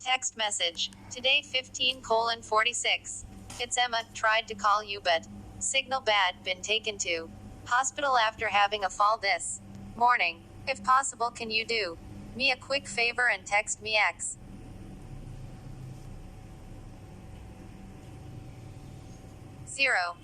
Text message. Today 15:46. It's Emma, tried to call you but signal bad, been taken to hospital after having a fall this morning. If possible, can you do me a quick favor and text me X? 0.